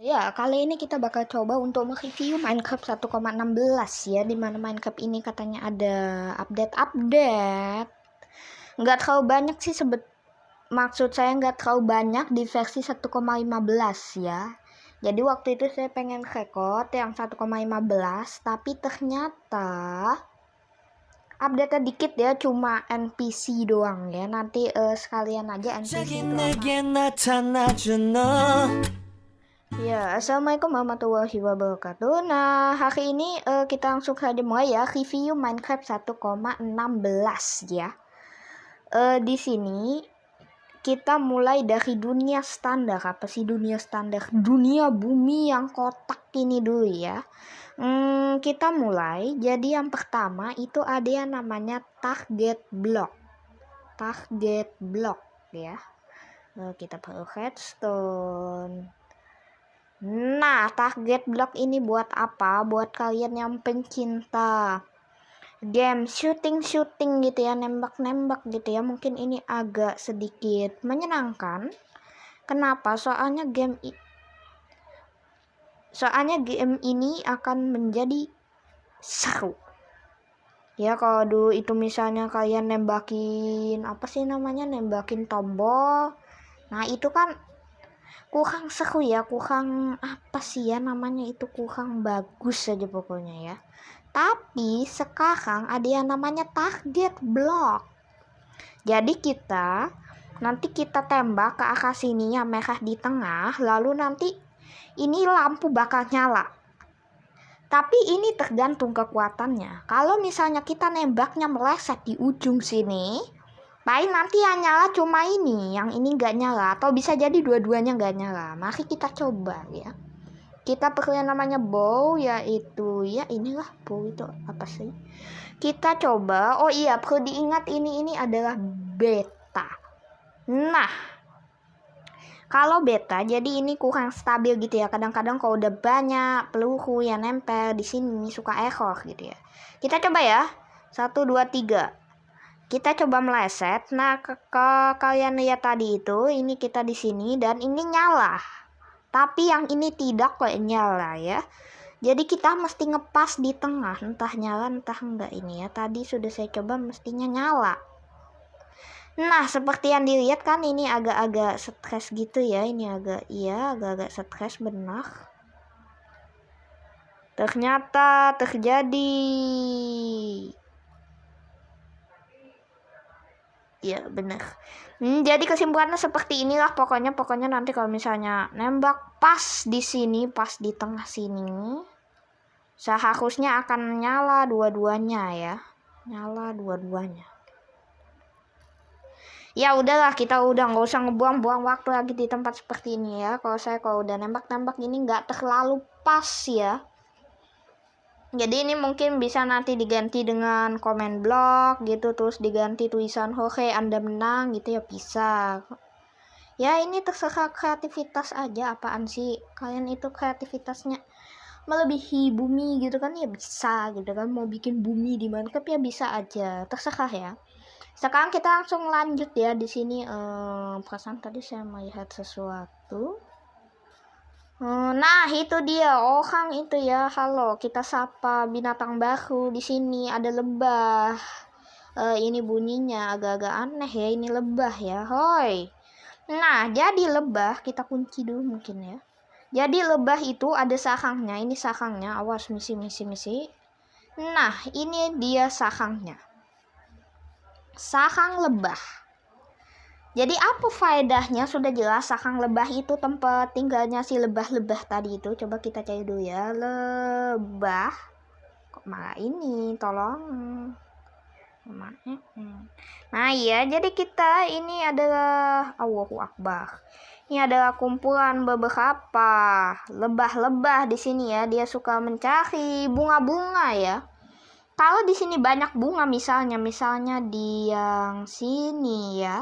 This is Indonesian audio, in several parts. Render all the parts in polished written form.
Ya, kali ini kita bakal coba untuk mereview Minecraft 1,16 ya, dimana Minecraft ini katanya ada update. Nggak terlalu banyak sih maksud saya nggak terlalu banyak di versi 1,15 ya. Jadi waktu itu saya pengen record yang 1,15, tapi ternyata update dikit ya, cuma NPC doang ya. Nanti sekalian aja NPC itu ya. Assalamualaikum warahmatullahi wabarakatuh. Nah, hari ini kita langsung saja mulai ya review Minecraft 1,16 ya. Di sini kita mulai dari dunia standar. Apa sih dunia standar? Dunia bumi yang kotak ini dulu ya. Kita mulai. Jadi yang pertama itu ada yang namanya target block. Target block ya. Kita perlu redstone. Nah, target block ini buat apa? Buat kalian yang pencinta game shooting gitu ya, nembak gitu ya. Mungkin ini agak sedikit menyenangkan. Kenapa? Soalnya game ini akan menjadi seru. Ya, kalau dulu itu misalnya kalian nembakin nembakin tombol. Nah, itu kan kurang seru ya, kurang kurang bagus saja pokoknya ya. Tapi sekarang ada yang namanya target block. Jadi nanti kita tembak ke arah sini yang merah di tengah, lalu nanti ini lampu bakal nyala. Tapi ini tergantung kekuatannya. Kalau misalnya kita nembaknya meleset di ujung sini, paling nanti yang nyala cuma ini, yang ini nggak nyala, atau bisa jadi dua-duanya nggak nyala. Mari kita coba ya. Kita perlu yang namanya bow, yaitu ya inilah bow itu apa sih? Kita coba. Oh iya, perlu diingat ini adalah beta. Nah, kalau beta jadi ini kurang stabil gitu ya. Kadang-kadang kalau udah banyak peluru yang nempel di sini suka error gitu ya. Kita coba ya. 1 2 3. Kita coba meleset. Nah, kalian lihat tadi itu, ini kita di sini dan ini nyala. Tapi yang ini tidak kok nyala ya. Jadi kita mesti ngepas di tengah, entah nyala entah enggak ini ya. Tadi sudah saya coba mestinya nyala. Nah, seperti yang dilihat kan ini agak-agak stres gitu ya. Ini agak-agak stres benar. Ternyata terjadi. Ya benar. Jadi kesimpulannya seperti inilah pokoknya nanti kalau misalnya nembak pas di sini, pas di tengah sini, seharusnya akan nyala dua-duanya ya. Nyala dua-duanya. Ya udahlah, kita udah nggak usah ngebuang-buang waktu lagi di tempat seperti ini ya. Kalau udah nembak ini nggak terlalu pas ya. Jadi ini mungkin bisa nanti diganti dengan komen blog gitu, terus diganti tulisan "Oke, Anda menang" gitu ya, bisa. Ya ini terserah kreativitas aja, apaan sih kalian itu kreativitasnya melebihi bumi gitu kan ya, bisa gitu kan, mau bikin bumi di Minecraft ya bisa aja, terserah ya. Sekarang kita langsung lanjut ya. Di sini perasaan tadi saya melihat sesuatu. Nah, itu dia orang itu ya. Halo, kita sapa binatang baru di sini. Ada lebah. Ini bunyinya agak-agak aneh ya. Ini lebah ya. Hoi. Nah, jadi lebah kita kunci dulu mungkin ya. Jadi lebah itu ada sarangnya. Ini sarangnya. Awas misi. Nah, ini dia sarangnya. Sarang lebah. Jadi apa faedahnya? Sudah jelas, sarang lebah itu tempat tinggalnya si lebah-lebah tadi itu. Coba kita cari dulu ya. Lebah. Kok malah ini? Tolong. Nah ya, jadi kita ini adalah Allahu Akbar. Ini adalah kumpulan beberapa lebah-lebah di sini ya. Dia suka mencari bunga-bunga ya. Kalau di sini banyak bunga misalnya di yang sini ya.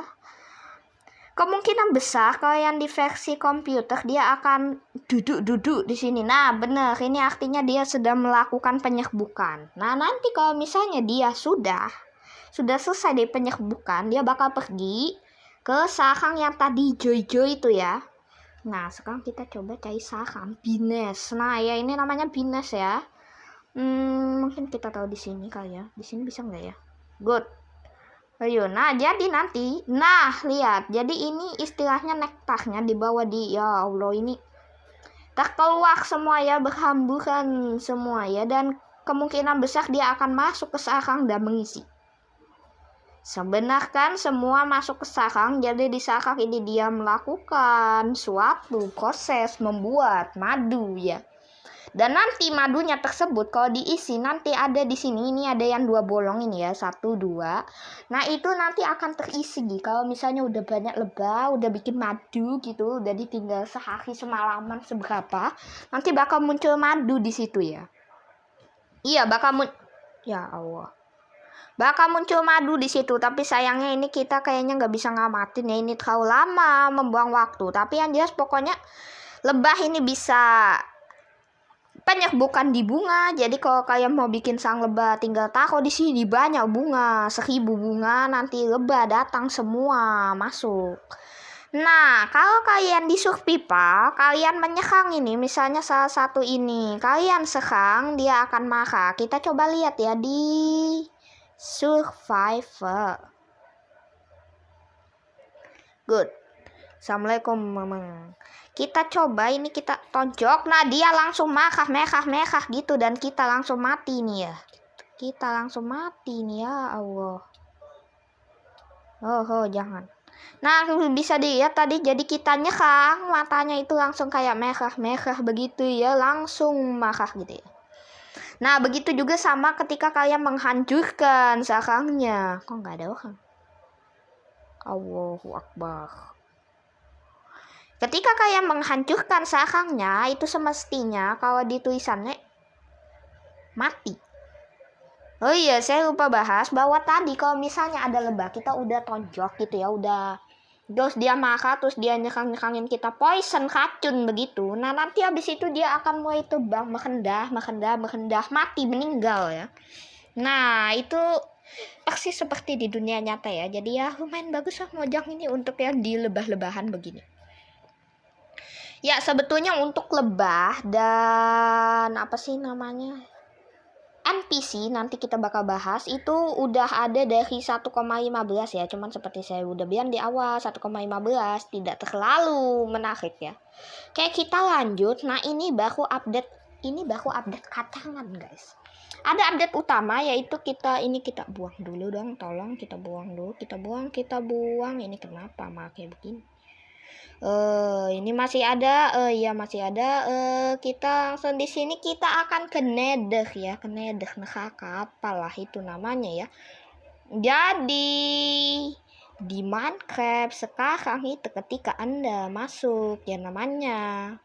Kemungkinan besar kalau yang di versi komputer dia akan duduk di sini. Nah, benar. Ini artinya dia sedang melakukan penyerbukan. Nah, nanti kalau misalnya dia sudah selesai dari penyerbukan, dia bakal pergi ke sarang yang tadi hijau-hijau itu ya. Nah, sekarang kita coba cari saham Binance. Nah, ya ini namanya Binance ya. Mungkin kita tahu di sini kali ya. Di sini bisa nggak ya? Good. Ayo, nah jadi nanti, nah lihat, jadi ini istilahnya nektarnya dibawa di, ya Allah ini terkeluar semua ya, berhamburan semua ya, dan kemungkinan besar dia akan masuk ke sarang dan mengisi. Sebenarnya semua masuk ke sarang, jadi di sarang ini dia melakukan suatu proses membuat madu ya. Dan nanti madunya tersebut kalau diisi nanti ada di sini, ini ada yang 2 bolong ini ya, 1 2. Nah itu nanti akan terisi gitu. Kalau misalnya udah banyak lebah, udah bikin madu gitu, udah ditinggal sehari semalaman seberapa, nanti bakal muncul madu di situ ya. Iya ya Allah, bakal muncul madu di situ. Tapi sayangnya ini kita kayaknya nggak bisa ngamatin ya, ini terlalu lama, membuang waktu. Tapi yang jelas pokoknya lebah ini bisa bukan di bunga. Jadi kalau kalian mau bikin sang lebah, tinggal taruh di sini banyak bunga, 1000 bunga, nanti lebah datang semua masuk. Nah, kalau kalian di pipa, kalian menyerang ini, misalnya salah satu ini, kalian serang, dia akan marah. Kita coba lihat ya di Survivor. Good. Assalamualaikum memang. Kita coba ini, kita tonjok. Nah dia langsung merah gitu, dan kita langsung mati nih ya. Kita langsung mati nih ya Allah. Oh jangan. Nah bisa dilihat tadi, jadi kita nyerang, matanya itu langsung kayak merah begitu ya, langsung marah gitu ya. Nah begitu juga sama ketika kalian menghancurkan sarangnya. Kok nggak ada orang? Allahu Akbar. Ketika kalian menghancurkan sarangnya, itu semestinya kalau di tulisannya mati. Oh iya, saya lupa bahas bahwa tadi kalau misalnya ada lebah, kita udah tonjok gitu ya, udah terus dia marah, terus dia nyerang-nyerangin kita, poison, racun begitu. Nah nanti habis itu dia akan mulai terbang, merendah, mati, meninggal ya. Nah itu persis seperti di dunia nyata ya. Jadi ya lumayan bagus lah mojang ini untuk yang di lebah-lebahan begini. Ya sebetulnya untuk lebah dan apa sih namanya, NPC nanti kita bakal bahas, itu udah ada dari 1,15 ya. Cuman seperti saya udah bilang di awal, 1,15 tidak terlalu menarik ya. Kayak kita lanjut. Nah ini baru update, katangan guys. Ada update utama yaitu kita buang dulu dong, tolong kita buang dulu, kita buang. Ini kenapa pakai begini? Ini masih ada, ya masih ada. Kita langsung di sini, kita akan ke Nether ya, ke Nether neraka apalah itu namanya ya. Jadi di Minecraft sekarang itu ketika Anda masuk ya namanya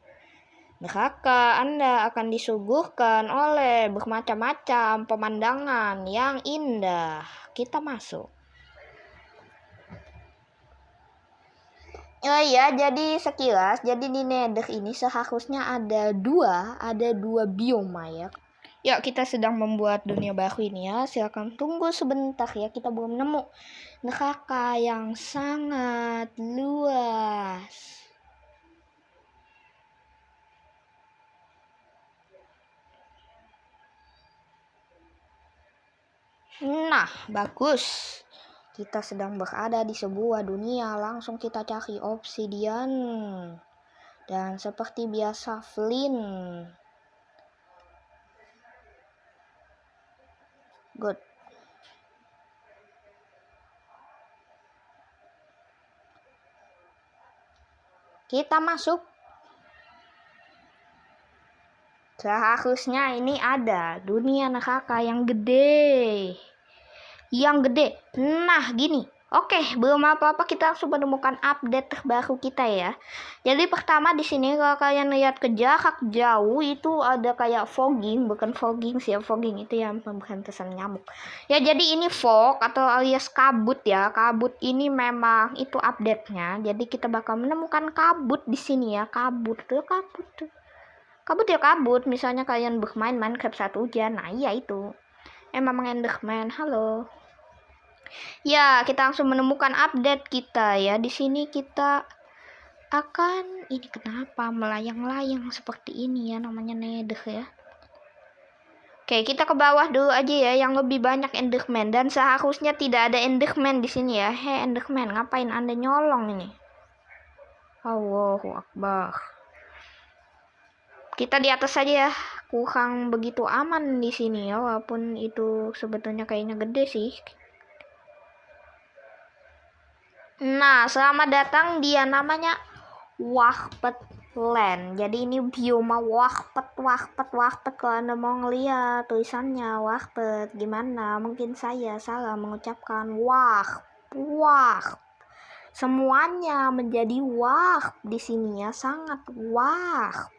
neraka, Anda akan disuguhkan oleh bermacam-macam pemandangan yang indah. Kita masuk. Oh iya, jadi sekilas, jadi di Nether ini seharusnya ada dua bioma ya. Yuk, kita sedang membuat dunia baru ini ya. Silakan tunggu sebentar ya, kita belum nemu neraka yang sangat luas. Nah, bagus. Kita sedang berada di sebuah dunia, langsung kita cari obsidian. Dan seperti biasa flint. Good. Kita masuk. Seharusnya ini ada dunia neraka yang gede. Nah gini. Oke, belum apa-apa, kita langsung menemukan update terbaru kita ya. Jadi pertama di sini kalau kalian lihat ke jarak jauh itu ada kayak fogging, bukan fogging sih ya, fogging itu yang pemberhentian nyamuk. Ya jadi ini fog atau alias kabut ya. Kabut ini memang itu update-nya. Jadi kita bakal menemukan kabut di sini ya, kabut tuh. Kabut, misalnya kalian bermain Minecraft saat hujan. Nah iya itu. Memang Enderman, halo. Ya, kita langsung menemukan update kita ya. Di sini kita akan ini kenapa melayang-layang seperti ini ya, namanya nether ya. Oke, kita ke bawah dulu aja ya, yang lebih banyak enderman, dan seharusnya tidak ada enderman di sini ya. Hei enderman, ngapain Anda nyolong ini? Allahu Akbar. Kita di atas saja ya, kurang begitu aman di sini ya, walaupun itu sebetulnya kayaknya gede sih. Nah, selamat datang, dia namanya Wahpet Land. Jadi ini bioma Wahpet. Kalau Anda mau ngeliat tulisannya Wahpet, gimana? Mungkin saya salah mengucapkan wah. Semuanya menjadi wah di sini ya, sangat wah.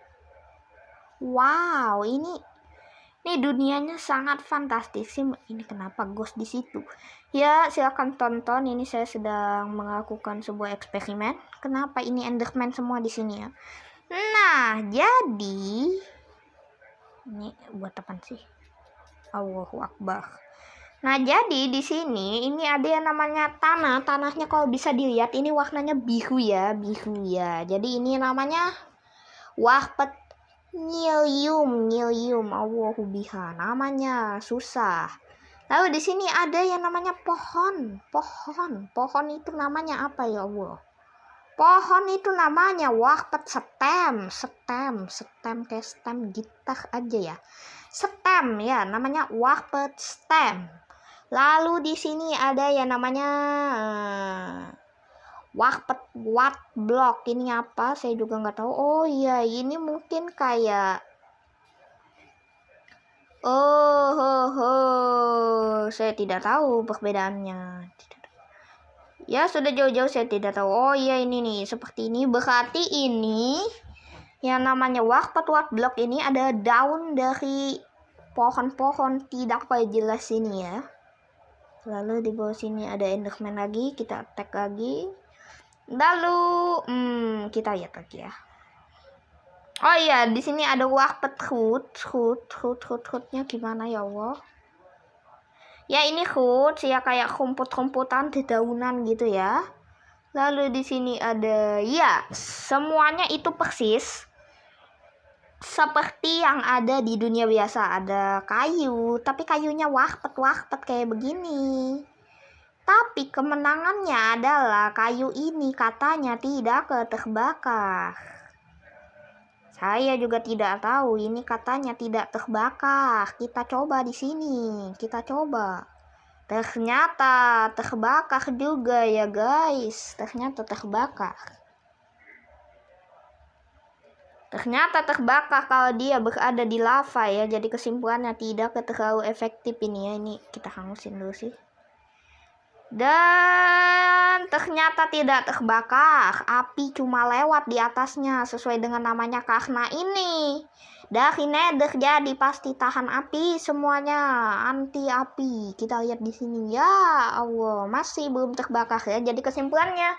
Wow, ini dunianya sangat fantastis sih. Ini kenapa ghost di situ? Ya, silakan tonton. Ini saya sedang melakukan sebuah eksperimen. Kenapa ini enderman semua di sini ya? Nah, jadi ini buat apa sih? Allahu Akbar. Nah, jadi di sini ini ada yang namanya tanah. Tanahnya kalau bisa dilihat ini warnanya biru ya. Jadi ini namanya Wahpet Nyilium, Allahu biha, namanya susah. Lalu di sini ada yang namanya pohon itu namanya apa ya Allah? Pohon itu namanya Wahpet stem kayak stem gitar aja ya. Stem ya, namanya Wahpet stem. Lalu di sini ada yang namanya Wahpet what block, ini apa? Saya juga nggak tahu. Oh iya, ini mungkin kayak saya tidak tahu perbedaannya. Ya sudah jauh-jauh saya tidak tahu. Oh iya, ini nih seperti ini. Berarti ini yang namanya Wahpet what block ini ada daun dari pohon-pohon tidak kayak jelas ini ya. Lalu di bawah sini ada enderman lagi, kita tag lagi. Lalu kita lihat lagi ya. Oh iya, di sini ada Wahpet hootnya gimana ya Allah? Ya ini hoot ya, kayak rumput-rumputan dedaunan gitu ya. Lalu di sini ada ya, semuanya itu persis seperti yang ada di dunia biasa. Ada kayu, tapi kayunya wahpet kayak begini. Tapi kemenangannya adalah kayu ini katanya tidak terbakar. Saya juga tidak tahu, ini katanya tidak terbakar. Kita coba di sini, kita coba. Ternyata terbakar juga ya guys. Ternyata terbakar kalau dia berada di lava ya. Jadi kesimpulannya tidak terlalu efektif ini ya. Ini kita hangusin dulu sih. Dan ternyata tidak terbakar, api cuma lewat di atasnya sesuai dengan namanya, karena ini dari nether jadi pasti tahan api semuanya, anti api. Kita lihat di sini ya Allah, masih belum terbakar ya. Jadi kesimpulannya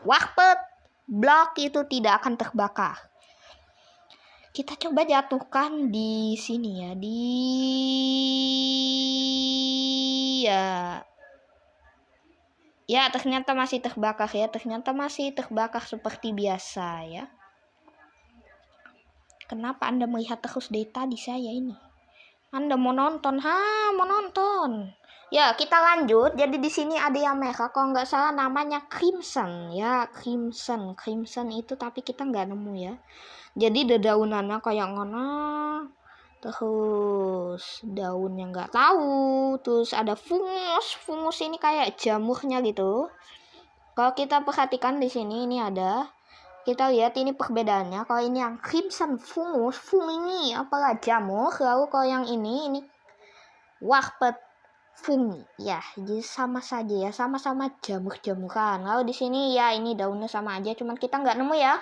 Wahpet block itu tidak akan terbakar. Kita coba jatuhkan di sini ya, ya ternyata masih terbakar ya, seperti biasa ya. Kenapa Anda melihat terus dari tadi saya ini? Anda mau nonton? Mau nonton? Ya kita lanjut. Jadi di sini ada yang merah, kalau nggak salah namanya crimson ya, crimson itu, tapi kita nggak nemu ya. Jadi dedaunannya kayak ngono. Terus daunnya nggak tahu, terus ada fungus ini kayak jamurnya gitu. Kalau kita perhatikan di sini ini ada, kita lihat ini perbedaannya. Kalau ini yang crimson fungus ini apalah jamur, lalu kalau yang ini wahpet fungi ya, jadi sama saja ya, sama-sama jamur-jamuran. Lalu di sini ya ini daunnya sama aja, cuman kita nggak nemu ya.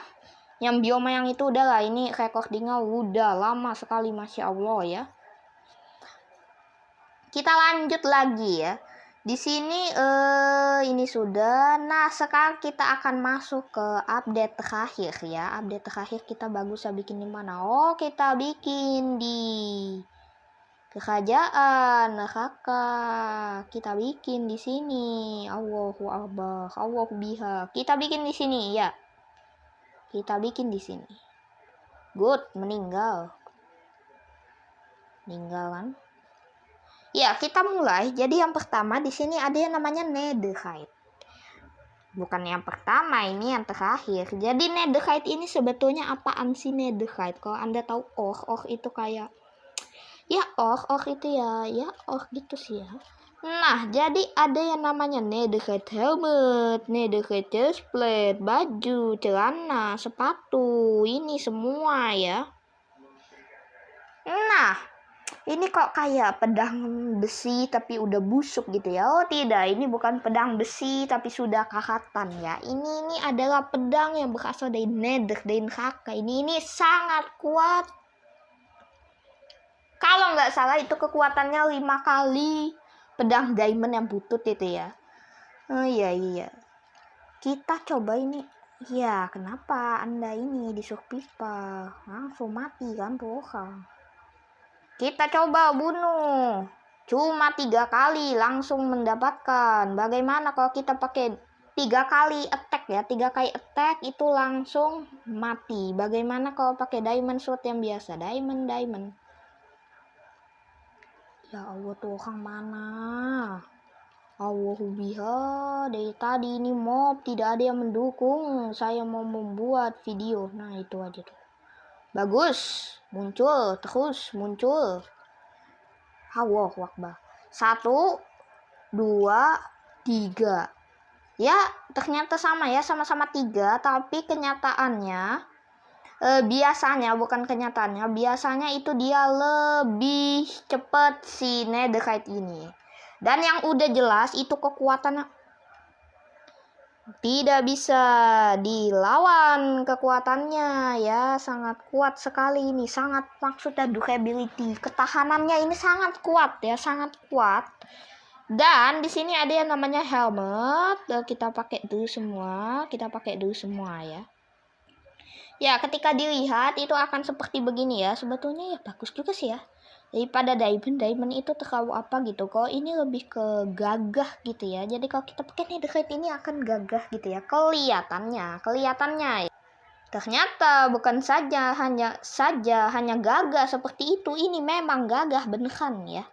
Yang bioma yang itu udah lah, ini recordingnya udah lama sekali, Masya Allah ya. Kita lanjut lagi ya. Di sini ini sudah. Nah sekarang kita akan masuk ke update terakhir ya. Update terakhir kita bagus bikin di mana? Oh kita bikin di kerajaan neraka. Kita bikin di sini. Allahu Akbar, Allahu biha. Kita bikin di sini ya. Kita bikin di sini. Good, meninggal kan? Ya, kita mulai. Jadi yang pertama di sini ada yang namanya netherite. Bukan yang pertama, ini yang terakhir. Jadi netherite ini sebetulnya apaan sih netherite? Kalau Anda tahu ore itu kayak ya ore itu ya ore gitu sih ya. Nah, jadi ada yang namanya netherite helmet, netherite chestplate, baju, celana, sepatu, ini semua ya. Nah, ini kok kayak pedang besi tapi udah busuk gitu ya. Oh tidak, ini bukan pedang besi tapi sudah karatan ya. Ini adalah pedang yang berasal dari nether, dari neraka. Ini sangat kuat. Kalau nggak salah itu kekuatannya 5 kali pedang diamond yang butut itu ya. Oh iya. Kita coba ini. Ya, kenapa Anda ini disuruh pipa? Langsung mati kan tuh orang. Kita coba bunuh. Cuma 3 kali langsung mendapatkan. Bagaimana kalau kita pakai 3 kali attack ya? 3 kali attack itu langsung mati. Bagaimana kalau pakai diamond sword yang biasa? Diamond. Ya Allah, tuh orang mana? Biha, dari tadi ini mob tidak ada yang mendukung saya mau membuat video. Nah itu aja tuh. Bagus, terus muncul. Allah Akbar. 1, 2, 3. Ya ternyata sama ya, sama-sama 3. Tapi kenyataannya biasanya itu dia lebih cepat si netherite ini. Dan yang udah jelas itu kekuatannya tidak bisa dilawan, kekuatannya ya sangat kuat sekali ini, sangat maksudnya durability, ketahanannya ini sangat kuat ya, sangat kuat. Dan di sini ada yang namanya helmet, kita pakai dulu semua ya. Ya, ketika dilihat itu akan seperti begini ya. Sebetulnya ya bagus juga sih ya. Daripada diamond itu terlalu apa gitu. Kalau ini lebih ke gagah gitu ya. Jadi kalau kita pakai netherite ini akan gagah gitu ya. Kelihatannya. Ternyata bukan hanya gagah seperti itu. Ini memang gagah beneran ya.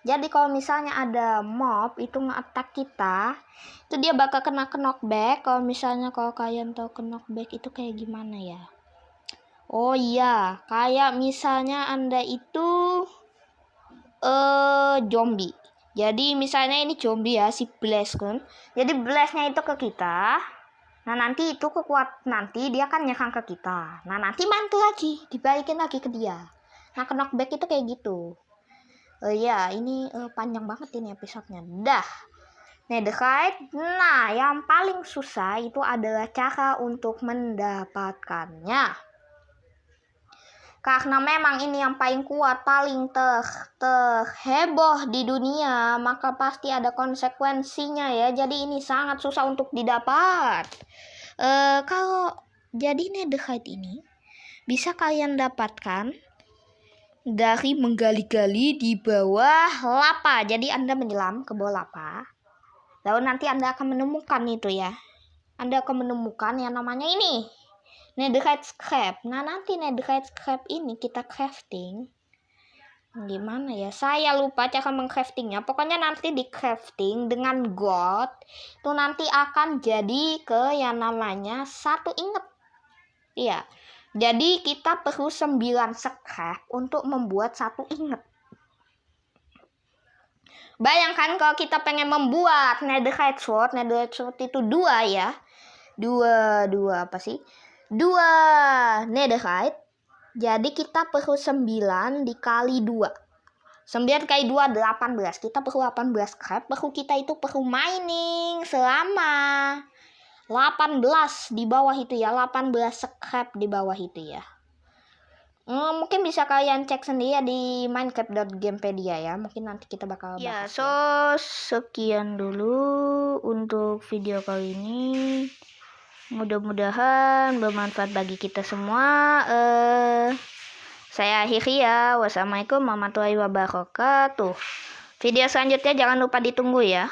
Jadi kalau misalnya ada mob itu nge-attack kita, itu dia bakal kena knockback. Kalau kalian tahu knockback itu kayak gimana ya? Oh iya, kayak misalnya Anda itu zombie. Jadi misalnya ini zombie ya, si blast kan. Jadi blastnya itu ke kita. Nah nanti itu nanti dia kan nyerang ke kita. Nah nanti mantul lagi, dibalikin lagi ke dia. Nah knockback itu kayak gitu. Ya ini panjang banget ini episodenya. Dah. Netherite. Nah yang paling susah itu adalah cara untuk mendapatkannya. Karena memang ini yang paling kuat, paling terheboh di dunia, maka pasti ada konsekuensinya ya. Jadi ini sangat susah untuk didapat. Kalau jadi netherite ini bisa kalian dapatkan dari menggali-gali di bawah lava. Jadi Anda menyelam ke bawah lava. Lalu nanti Anda akan menemukan itu ya. Anda akan menemukan yang namanya ini. Netherite scrap. Nah nanti netherite scrap ini kita crafting. Gimana ya? Saya lupa cara mengcraftingnya. Pokoknya nanti di crafting dengan gold. Itu nanti akan jadi ke yang namanya 1 ingot. Iya. Jadi kita perlu 9 scrap untuk membuat 1 ingot. Bayangkan kalau kita pengen membuat netherite sword itu 2 ya. 2 apa sih? 2 netherite. Jadi kita perlu 9 dikali 2. 9 kali 2 18. Kita perlu 18 scrap. Kita itu perlu mining selama 18 di bawah itu ya. 18 scrap di bawah itu ya. Mungkin bisa kalian cek sendiri ya di minecraft.gamepedia ya. Mungkin nanti kita bakal bahas. Sekian dulu untuk video kali ini. Mudah-mudahan bermanfaat bagi kita semua. Saya akhiri ya. Wassalamualaikum warahmatullahi wabarakatuh. Video selanjutnya jangan lupa ditunggu ya.